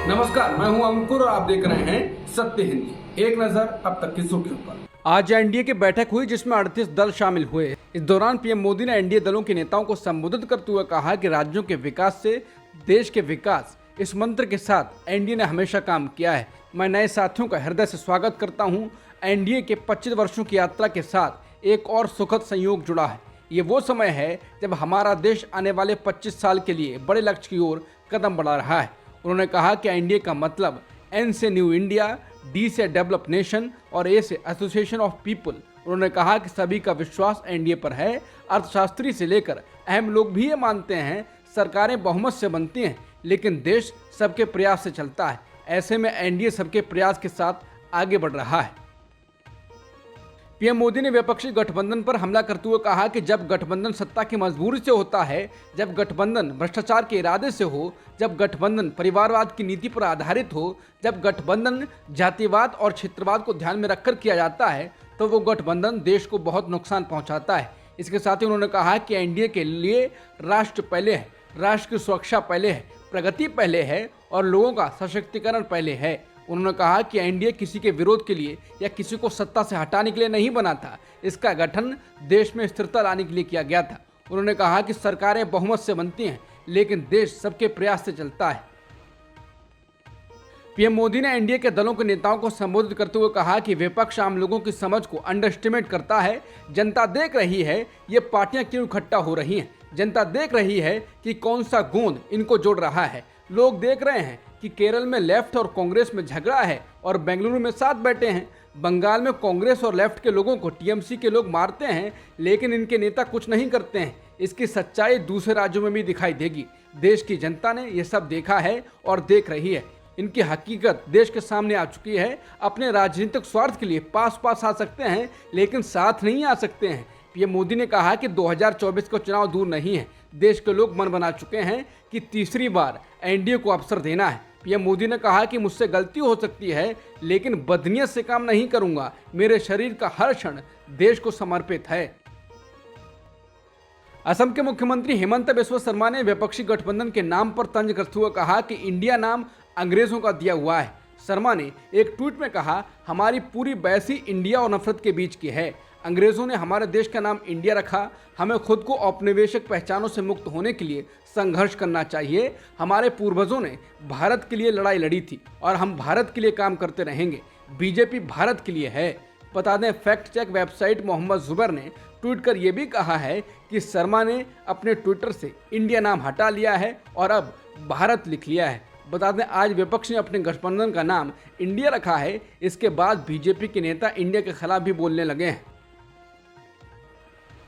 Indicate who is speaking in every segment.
Speaker 1: नमस्कार, मैं हूं अंकुर और आप देख रहे हैं सत्य हिंदी। एक नजर अब तक की सुर्खियों पर। आज एनडीए की बैठक हुई जिसमें 38 दल शामिल हुए। इस दौरान पीएम मोदी ने एनडीए दलों के नेताओं को संबोधित करते हुए कहा कि राज्यों के विकास से देश के विकास, इस मंत्र के साथ एनडीए ने हमेशा काम किया है। मैं नए साथियों का हृदय से स्वागत करता हूँ। एनडीए के 25 वर्षों की यात्रा के साथ एक और सुखद संयोग जुड़ा है। ये वो समय है जब हमारा देश आने वाले 25 साल के लिए बड़े लक्ष्य की ओर कदम बढ़ा रहा है। उन्होंने कहा कि एनडीए का मतलब एन से न्यू इंडिया, डी से डेवलप नेशन और ए से एसोसिएशन ऑफ पीपल। उन्होंने कहा कि सभी का विश्वास एनडीए पर है। अर्थशास्त्री से लेकर अहम लोग भी ये मानते हैं सरकारें बहुमत से बनती हैं, लेकिन देश सबके प्रयास से चलता है। ऐसे में एनडीए सबके प्रयास के साथ आगे बढ़ रहा है। पीएम मोदी ने विपक्षी गठबंधन पर हमला करते हुए कहा कि जब गठबंधन सत्ता की मजबूरी से होता है, जब गठबंधन भ्रष्टाचार के इरादे से हो, जब गठबंधन परिवारवाद की नीति पर आधारित हो, जब गठबंधन जातिवाद और क्षेत्रवाद को ध्यान में रखकर किया जाता है, तो वो गठबंधन देश को बहुत नुकसान पहुंचाता है। इसके साथ ही उन्होंने कहा कि एनडीए के लिए राष्ट्र पहले है, राष्ट्र की सुरक्षा पहले है, प्रगति पहले है और लोगों का सशक्तिकरण पहले है। उन्होंने कहा कि एनडीए किसी के विरोध के लिए या किसी को सत्ता से हटाने के लिए नहीं बना था। इसका गठन देश में स्थिरता लाने के लिए किया गया था। उन्होंने कहा कि सरकारें बहुमत से बनती हैं, लेकिन देश सबके प्रयास से चलता है। पीएम मोदी ने एनडीए के दलों के नेताओं को संबोधित करते हुए कहा कि विपक्ष आम लोगों की समझ को अंडरएस्टिमेट करता है। जनता देख रही है ये पार्टियां क्यों इकट्ठा हो रही हैं। जनता देख रही है कि कौन सा गोंद इनको जोड़ रहा है। लोग देख रहे हैं कि केरल में लेफ्ट और कांग्रेस में झगड़ा है और बेंगलुरु में साथ बैठे हैं। बंगाल में कांग्रेस और लेफ्ट के लोगों को टीएमसी के लोग मारते हैं, लेकिन इनके नेता कुछ नहीं करते हैं। इसकी सच्चाई दूसरे राज्यों में भी दिखाई देगी। देश की जनता ने यह सब देखा है और देख रही है। इनकी हकीकत देश के सामने आ चुकी है। अपने राजनीतिक स्वार्थ के लिए पास आ सकते हैं, लेकिन साथ नहीं आ सकते हैं। पीएम मोदी ने कहा कि 2024 का चुनाव दूर नहीं है। देश के लोग मन बना चुके हैं कि तीसरी बार एनडीए को अवसर देना है। पीएम मोदी ने कहा कि मुझसे गलती हो सकती है, लेकिन बदनीयत से काम नहीं करूंगा। मेरे शरीर का हर क्षण देश को समर्पित है। असम के मुख्यमंत्री हिमंत बिस्वा शर्मा ने विपक्षी गठबंधन के नाम पर तंज करते हुए कहा कि इंडिया नाम अंग्रेजों का दिया हुआ है। शर्मा ने एक ट्वीट में कहा, हमारी पूरी बहसी इंडिया और नफरत के बीच की है। अंग्रेजों ने हमारे देश का नाम इंडिया रखा। हमें खुद को औपनिवेशिक पहचानों से मुक्त होने के लिए संघर्ष करना चाहिए। हमारे पूर्वजों ने भारत के लिए लड़ाई लड़ी थी और हम भारत के लिए काम करते रहेंगे। बीजेपी भारत के लिए है। बता दें, fact check website Mohammed Zubair ने ट्वीट कर यह भी कहा है कि शर्मा ने अपने ट्विटर से इंडिया नाम हटा लिया है और अब भारत लिख लिया है। बता दें, आज विपक्ष ने अपने गठबंधन का नाम इंडिया रखा है। इसके बाद बीजेपी के नेता इंडिया के खिलाफ भी बोलने लगे हैं।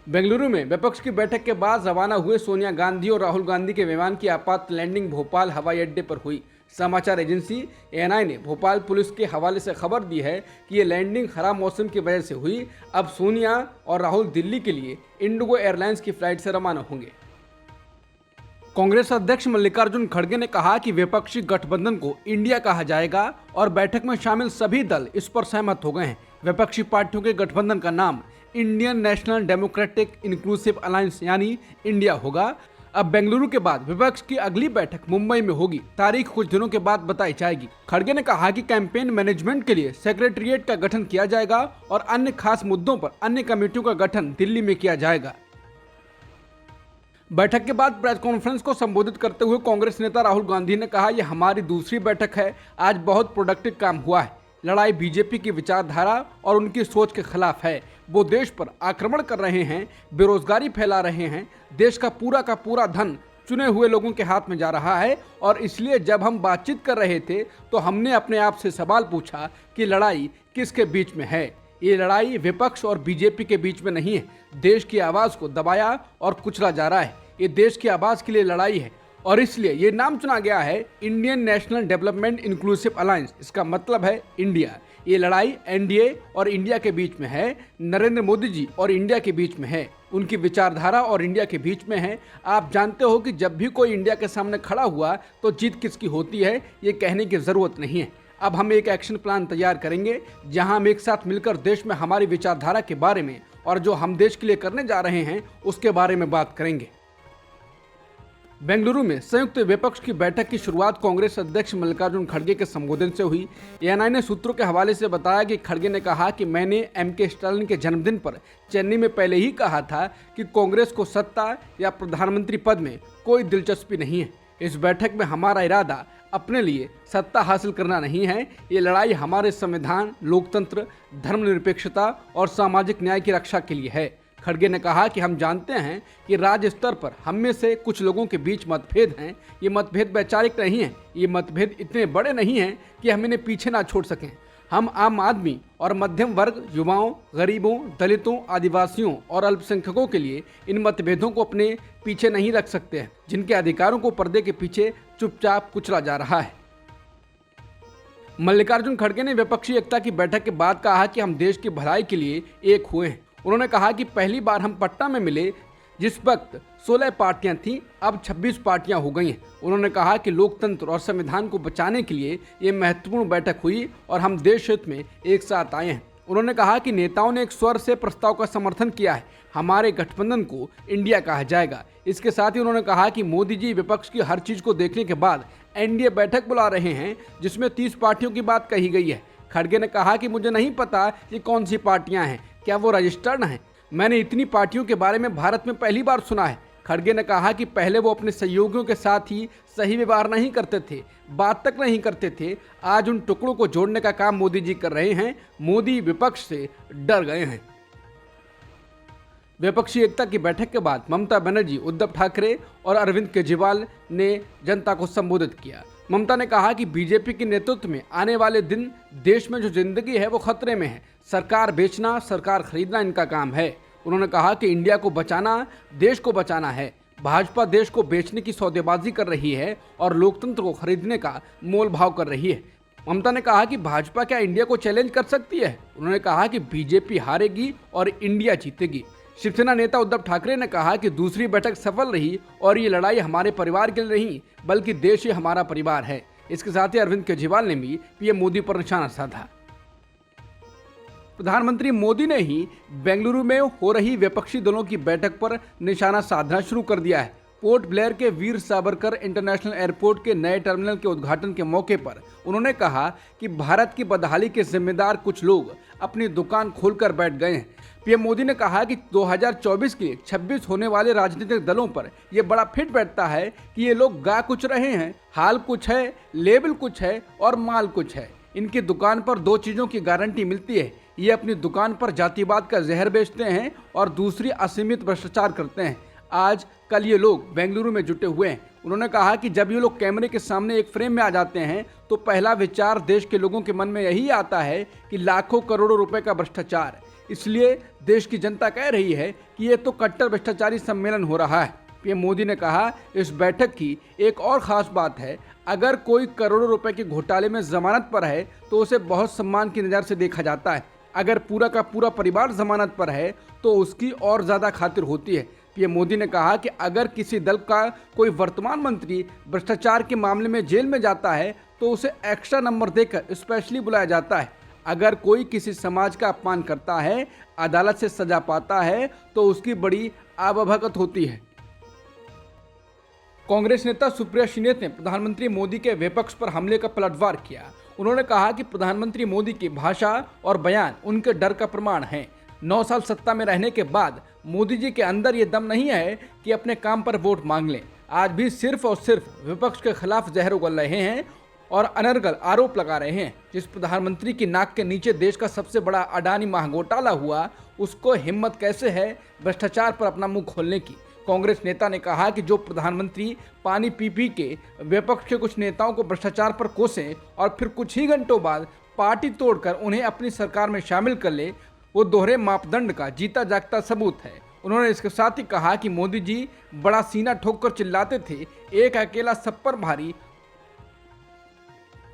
Speaker 1: बेंगलुरु में विपक्ष की बैठक के बाद रवाना हुए सोनिया गांधी और राहुल गांधी के विमान की आपात लैंडिंग भोपाल हवाई अड्डे पर हुई। समाचार एजेंसी एएनआई ने भोपाल पुलिस के हवाले से खबर दी है कि ये लैंडिंग खराब मौसम की वजह से हुई। अब सोनिया और राहुल दिल्ली के लिए इंडिगो एयरलाइंस की फ्लाइट से रवाना होंगे। कांग्रेस अध्यक्ष मल्लिकार्जुन खड़गे ने कहा कि विपक्षी गठबंधन को इंडिया कहा जाएगा और बैठक में शामिल सभी दल इस पर सहमत हो गए हैं। विपक्षी पार्टियों के गठबंधन का नाम Indian national democratic inclusive alliance यानी इंडिया होगा। अब बेंगलुरु के बाद विपक्ष की अगली बैठक मुंबई में होगी। तारीख कुछ दिनों के बाद बताई जाएगी। खड़गे ने कहा कि कैंपेन मैनेजमेंट के लिए सेक्रेटेरिएट का गठन किया जाएगा और अन्य खास मुद्दों पर अन्य कमेटियों का गठन दिल्ली में किया जाएगा। बैठक के बाद प्रेस कॉन्फ्रेंस को संबोधित करते हुए कांग्रेस नेता राहुल गांधी ने कहा, यह हमारी दूसरी बैठक है। आज बहुत प्रोडक्टिव काम हुआ है। लड़ाई बीजेपी की विचारधारा और उनकी सोच के खिलाफ है। वो देश पर आक्रमण कर रहे हैं, बेरोजगारी फैला रहे हैं। देश का पूरा धन चुने हुए लोगों के हाथ में जा रहा है और इसलिए जब हम बातचीत कर रहे थे तो हमने अपने आप से सवाल पूछा कि लड़ाई किसके बीच में है। ये लड़ाई विपक्ष और बीजेपी के बीच में नहीं है। देश की आवाज़ को दबाया और कुचला जा रहा है। ये देश की आवाज़ के लिए लड़ाई है और इसलिए ये नाम चुना गया है Indian national development inclusive alliance. इसका मतलब है इंडिया। ये लड़ाई एनडीए और इंडिया के बीच में है। नरेंद्र मोदी जी और इंडिया के बीच में है। उनकी विचारधारा और इंडिया के बीच में है। आप जानते हो कि जब भी कोई इंडिया के सामने खड़ा हुआ तो जीत किसकी होती है, ये कहने की ज़रूरत नहीं है। अब हम एक एक्शन प्लान तैयार करेंगे जहां हम एक साथ मिलकर देश में हमारी विचारधारा के बारे में और जो हम देश के लिए करने जा रहे हैं उसके बारे में बात करेंगे। बेंगलुरु में संयुक्त विपक्ष की बैठक की शुरुआत कांग्रेस अध्यक्ष मल्लिकार्जुन खड़गे के संबोधन से हुई। एएनआई ने सूत्रों के हवाले से बताया कि खड़गे ने कहा कि मैंने एमके स्टालिन के जन्मदिन पर चेन्नई में पहले ही कहा था कि कांग्रेस को सत्ता या प्रधानमंत्री पद में कोई दिलचस्पी नहीं है। इस बैठक में हमारा इरादा अपने लिए सत्ता हासिल करना नहीं है। ये लड़ाई हमारे संविधान, लोकतंत्र, धर्मनिरपेक्षता और सामाजिक न्याय की रक्षा के लिए है। खड़गे ने कहा कि हम जानते हैं कि राज्य स्तर पर हम में से कुछ लोगों के बीच मतभेद हैं। ये मतभेद वैचारिक नहीं है, ये मतभेद इतने बड़े नहीं हैं कि हम इन्हें पीछे ना छोड़ सकें। हम आम आदमी और मध्यम वर्ग, युवाओं, गरीबों, दलितों, आदिवासियों और अल्पसंख्यकों के लिए इन मतभेदों को अपने पीछे नहीं रख सकते हैं, जिनके अधिकारों को पर्दे के पीछे चुपचाप कुचला जा रहा है। मल्लिकार्जुन खड़गे ने विपक्षी एकता की बैठक के बाद कहा कि हम देश की भलाई के लिए एक हुए हैं। उन्होंने कहा कि पहली बार हम पटना में मिले, जिस वक्त 16 पार्टियां थीं, अब 26 पार्टियां हो गई हैं। उन्होंने कहा कि लोकतंत्र और संविधान को बचाने के लिए ये महत्वपूर्ण बैठक हुई और हम देश हित में एक साथ आए हैं। उन्होंने कहा कि नेताओं ने एक स्वर से प्रस्ताव का समर्थन किया है, हमारे गठबंधन को इंडिया कहा जाएगा। इसके साथ ही उन्होंने कहा कि मोदी जी विपक्ष की हर चीज को देखने के बाद एनडीए बैठक बुला रहे हैं, जिसमें 30 पार्टियों की बात कही गई है। खड़गे ने कहा कि मुझे नहीं पता ये कौन सी पार्टियां हैं, क्या वो रजिस्टर्ड हैं? मैंने इतनी पार्टियों के बारे में भारत में पहली बार सुना है। खड़गे ने कहा कि पहले वो अपने सहयोगियों के साथ ही सही व्यवहार नहीं करते थे, बात तक नहीं करते थे। आज उन टुकड़ों को जोड़ने का काम मोदी जी कर रहे हैं। मोदी विपक्ष से डर गए हैं। विपक्षी एकता की बैठक के बाद ममता बनर्जी, उद्धव ठाकरे और अरविंद केजरीवाल ने जनता को संबोधित किया। ममता ने कहा कि बीजेपी के नेतृत्व में आने वाले दिन देश में जो जिंदगी है वो खतरे में है। सरकार बेचना, सरकार खरीदना इनका काम है। उन्होंने कहा कि इंडिया को बचाना, देश को बचाना है। भाजपा देश को बेचने की सौदेबाजी कर रही है और लोकतंत्र को खरीदने का मोल भाव कर रही है। ममता ने कहा कि भाजपा क्या इंडिया को चैलेंज कर सकती है? उन्होंने कहा कि बीजेपी हारेगी और इंडिया जीतेगी। शिवसेना नेता उद्धव ठाकरे ने कहा कि दूसरी बैठक सफल रही और ये लड़ाई हमारे परिवार के लिए नहीं, बल्कि देश ही हमारा परिवार है। इसके साथ ही अरविंद केजरीवाल ने भी पीएम मोदी पर निशाना साधा। प्रधानमंत्री मोदी ने ही बेंगलुरु में हो रही विपक्षी दलों की बैठक पर निशाना साधना शुरू कर दिया है। पोर्ट ब्लेयर के वीर सावरकर इंटरनेशनल एयरपोर्ट के नए टर्मिनल के उद्घाटन के मौके पर उन्होंने कहा कि भारत की बदहाली के जिम्मेदार कुछ लोग अपनी दुकान खोलकर बैठ गए हैं। पीएम मोदी ने कहा कि 2024 के 26 होने वाले राजनीतिक दलों पर यह बड़ा फिट बैठता है कि ये लोग गा कुछ रहे हैं, हाल कुछ है, लेबल कुछ है और माल कुछ है। इनकी दुकान पर 2 चीज़ों की गारंटी मिलती है। ये अपनी दुकान पर जातिवाद का जहर बेचते हैं और दूसरी असीमित भ्रष्टाचार करते हैं। आज कल ये लोग बेंगलुरु में जुटे हुए हैं। उन्होंने कहा कि जब ये लोग कैमरे के सामने एक फ्रेम में आ जाते हैं तो पहला विचार देश के लोगों के मन में यही आता है कि लाखों करोड़ों रुपए का भ्रष्टाचार। इसलिए देश की जनता कह रही है कि ये तो कट्टर भ्रष्टाचारी सम्मेलन हो रहा है। पीएम मोदी ने कहा, इस बैठक की एक और खास बात है, अगर कोई करोड़ों रुपए के घोटाले में जमानत पर है तो उसे बहुत सम्मान की नज़र से देखा जाता है। अगर पूरा का पूरा परिवार जमानत पर है तो उसकी और ज़्यादा खातिर होती है। पीएम मोदी ने कहा कि अगर किसी दल का कोई वर्तमान मंत्री भ्रष्टाचार के मामले में जेल में जाता है तो उसे एक्स्ट्रा नंबर देकर स्पेशली बुलाया जाता है। अगर कोई किसी समाज का अपमान करता है, अदालत से सजा पाता है तो उसकी बड़ी आबभगत होती है। कांग्रेस नेता सुप्रिया श्रीनेत ने प्रधानमंत्री मोदी के विपक्ष पर हमले का पलटवार किया। उन्होंने कहा कि प्रधानमंत्री मोदी की भाषा और बयान उनके डर का प्रमाण है। 9 साल सत्ता में रहने के बाद मोदी जी के अंदर ये दम नहीं है कि अपने काम पर वोट मांग लें। आज भी सिर्फ और सिर्फ विपक्ष के खिलाफ जहर उगल रहे हैं और अनर्गल आरोप लगा रहे हैं। जिस प्रधानमंत्री की नाक के नीचे देश का सबसे बड़ा अडानी महाघोटाला हुआ, उसको हिम्मत कैसे है भ्रष्टाचार पर अपना मुंह खोलने की। कांग्रेस नेता ने कहा कि जो प्रधानमंत्री पानी पी पी के विपक्ष के कुछ नेताओं को भ्रष्टाचार पर कोसें और फिर कुछ ही घंटों बाद पार्टी तोड़कर उन्हें अपनी सरकार में शामिल कर ले, वो दोहरे मापदंड का जीता जागता सबूत है। उन्होंने इसके साथ ही कहा कि मोदी जी बड़ा सीना ठोक कर चिल्लाते थे, एक अकेला सब पर भारी।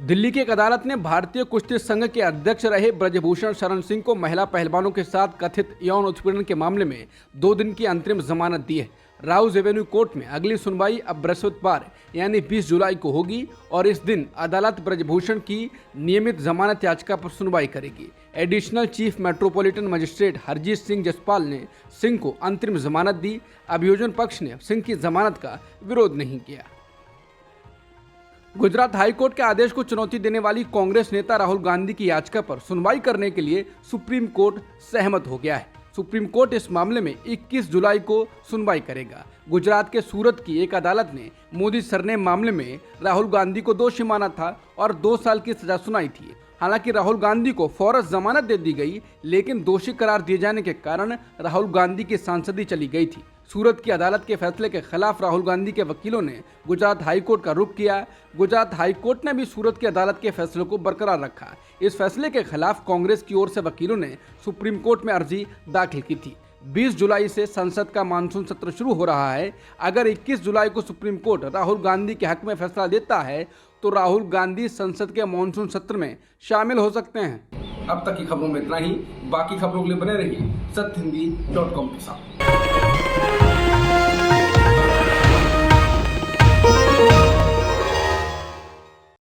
Speaker 1: दिल्ली की एक अदालत ने भारतीय कुश्ती संघ के अध्यक्ष रहे ब्रजभूषण शरण सिंह को महिला पहलवानों के साथ कथित यौन उत्पीड़न के मामले में 2 दिन की अंतरिम जमानत दी है। राउज एवेन्यू कोर्ट में अगली सुनवाई अब बृहस्पतिवार यानी 20 जुलाई को होगी और इस दिन अदालत ब्रजभूषण की नियमित जमानत याचिका पर सुनवाई करेगी। Additional chief metropolitan magistrate Harjeet Singh Jaspal ने सिंह को अंतरिम जमानत दी। अभियोजन पक्ष ने सिंह की जमानत का विरोध नहीं किया। गुजरात हाईकोर्ट के आदेश को चुनौती देने वाली कांग्रेस नेता राहुल गांधी की याचिका पर सुनवाई करने के लिए सुप्रीम कोर्ट सहमत हो गया है। सुप्रीम कोर्ट इस मामले में 21 जुलाई को सुनवाई करेगा। गुजरात के सूरत की एक अदालत ने मोदी सरनेम मामले में राहुल गांधी को दोषी माना था और 2 साल की सजा सुनाई थी। हालांकि राहुल गांधी को फौरन जमानत दे दी गई, लेकिन दोषी करार दिए जाने के कारण राहुल गांधी की सांसदी चली गई थी। सूरत की अदालत के फैसले के खिलाफ राहुल गांधी के वकीलों ने गुजरात हाईकोर्ट का रुख किया। गुजरात हाईकोर्ट ने भी सूरत की अदालत के फैसले को बरकरार रखा। इस फैसले के खिलाफ कांग्रेस की ओर से वकीलों ने सुप्रीम कोर्ट में अर्जी दाखिल की थी। 20 जुलाई से संसद का मानसून सत्र शुरू हो रहा है। अगर 21 जुलाई को सुप्रीम कोर्ट राहुल गांधी के हक में फैसला देता है तो राहुल गांधी संसद के मानसून सत्र में शामिल हो सकते हैं। अब तक की खबरों में इतना ही। बाकी खबरों के लिए बने रहिए सत्यहिंदी.com के साथ।